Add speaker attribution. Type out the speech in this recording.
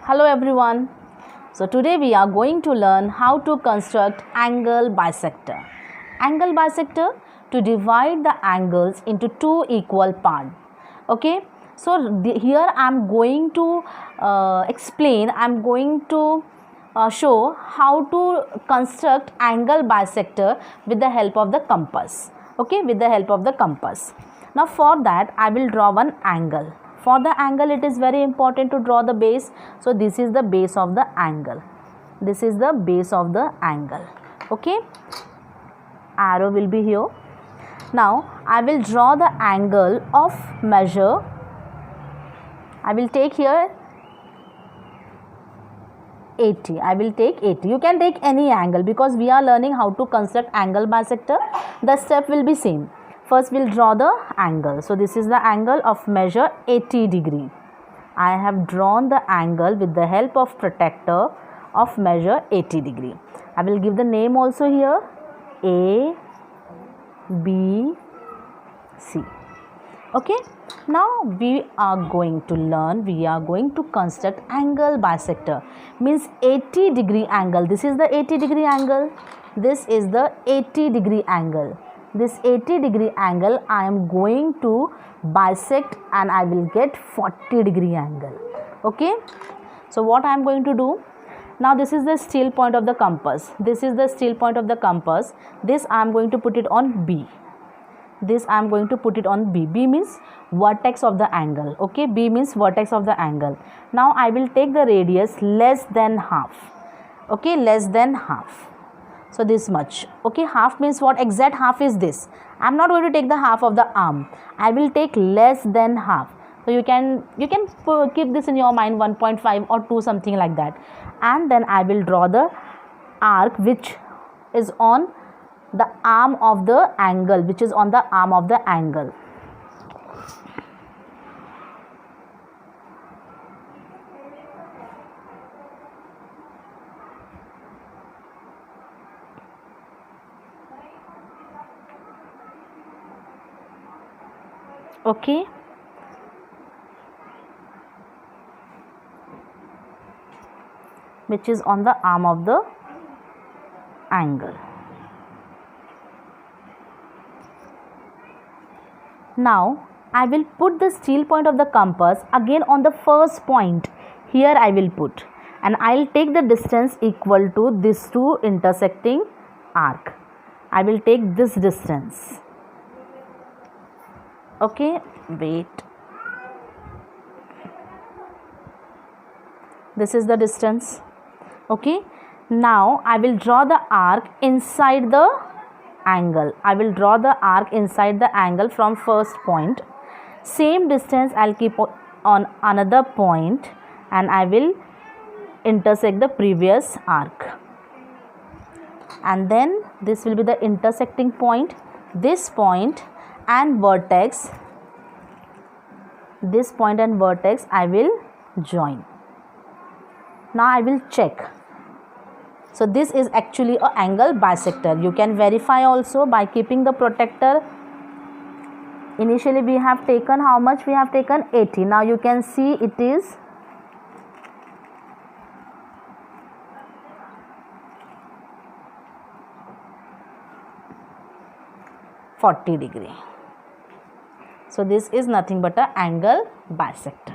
Speaker 1: Hello everyone. So today we are going to learn how to construct angle bisector. Angle bisector, to divide the angles into two equal parts. Okay. So here I am going to explain. I am going to show how to construct angle bisector with the help of the compass. Okay, with the help of the compass. Now for that I will draw one angle. For the angle it is very important to draw the base. So this is the base of the angle. This is the base of the angle. Okay, arrow will be here. Now I will draw the angle of measure. I will take here 80. I will take 80. You can take any angle because we are learning how to construct angle bisector. The step will be same. First we'll draw the angle. So this is the angle of measure 80 degree. I have drawn the angle with the help of protractor of measure 80 degree. I will give the name also here, A, B, C. Okay. Now we are going to construct angle bisector. Means 80 degree angle. This is the 80 degree angle. This is the 80 degree angle. This 80 degree angle I am going to bisect and I will get 40 degree angle. Okay. So what I am going to do? Now this is the steel point of the compass. This is the steel point of the compass. This I am going to put it on B. This I am going to put it on B. B means vertex of the angle. Okay. B means vertex of the angle. Now I will take the radius less than half. Okay. Less than half. So this much. Okay, half means what? Exact half is this. I am not going to take the half of the arm. I will take less than half. So you can keep this in your mind, 1.5 or 2, something like that. And then I will draw the arc which is on the arm of the angle, which is on the arm of the angle. Okay, which is on the arm of the angle. Now I will put the steel point of the compass again on the first point. Here I will put, and I will take the distance equal to these two intersecting arc. I will take this distance. Okay, wait. This is the distance. Okay, now I will draw the arc inside the angle. I will draw the arc inside the angle from first point. Same distance I'll keep on another point and I will intersect the previous arc. And then this will be the intersecting point. This point and vertex, this point and vertex I will join. Now I will check. So this is actually an angle bisector. You can verify also by keeping the protractor. Initially we have taken how much? We have taken 80. Now you can see it is 40 degree. So this is nothing but an angle bisector.